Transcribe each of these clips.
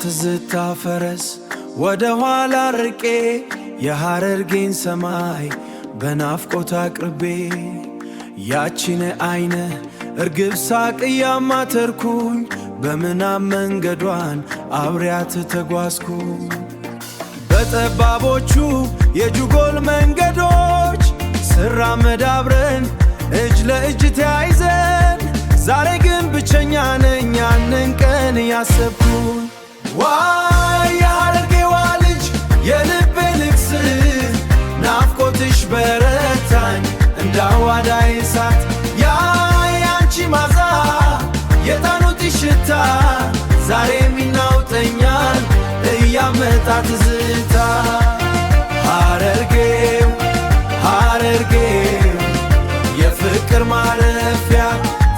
በትዝታ ፈረስ ወደ ኋላ ርቄ የሐረርጌን ሰማይ በናፍቆት አቅርቤ ያቺን አይነ እርግብ ሳቅ እያማተርኩኝ በምናብ መንገዷን አብሬያት ተጓዝኩኝ። በጠባቦቹ የጁጎል መንገዶች ስራመድ አብረን እጅ ለእጅ ተያይዘን ዛሬ ግን ብቸኛ ነኝ ያንን ቀን ያሰብኩኝ። ዋይ የሐረርጌዋ ልጅ የልቤ ልቅስ ናፍቆትሽ በረታኝ እንደ አዋዳይ እሳት ያ ያንቺ ማዛ የጣኑትሽ ሽታ ዛሬም ይናውጠኛል እያመጣ ትዝታ። ሐረርጌው ሐረርጌው የፍቅር ማረፊያ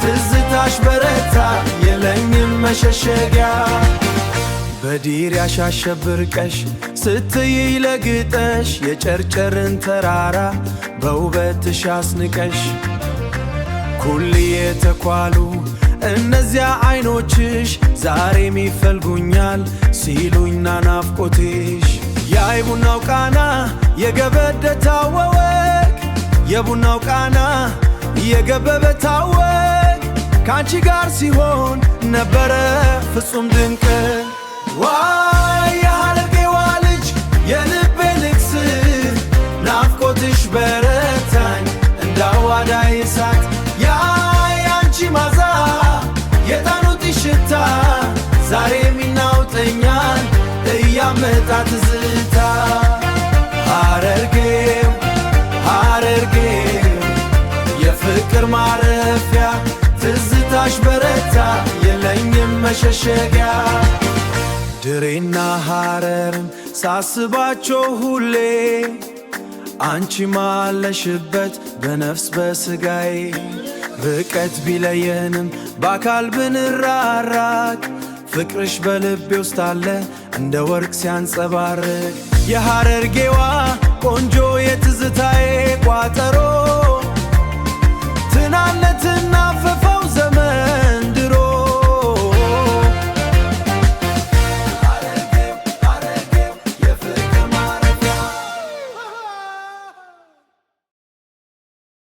ትዝታሽ በረታ የለኝም መሸሸጊያ። በዲር ያሻሸብርቀሽ ስትይ ለግጠሽ የጨርጨርን ተራራ በውበትሽ አስንቀሽ ኩል የተኳሉ እነዚያ አይኖችሽ ዛሬም ይፈልጉኛል ሲሉኝ ናፍቆትሽ። የቡናው ቃና የገበደ ታወወቅ የቡናው ቃና የገበበ ታወቅ ካንቺ ጋር ሲሆን ነበረ ፍጹም ድንቅ። ዋይ የሐረርጌዋ ልጅ የልቤ ልቅስ ናፍቆትሽ በረታኝ እንደ አዋዳይ እሳት ያ ያንቺ ማዛ የጣኑትሽ ሽታ ዛሬም ይናውጠኛል እያመጣ ትዝታ። ሐረርጌው ሐረርጌው የፍቅር ማረፊያ ትዝታሽ በረታ የለኝም መሸሸጊያ። ድሬና ሐረርን ሳስባቸው ሁሌ አንቺ ማለሽበት በነፍስ በስጋዬ ርቀት ቢለየንም በአካል ብንራራቅ ፍቅርሽ በልቤ ውስጥ አለ እንደ ወርቅ ሲያንጸባርቅ። የሐረርጌዋ ቆንጆ የትዝታዬ ቋጠሮ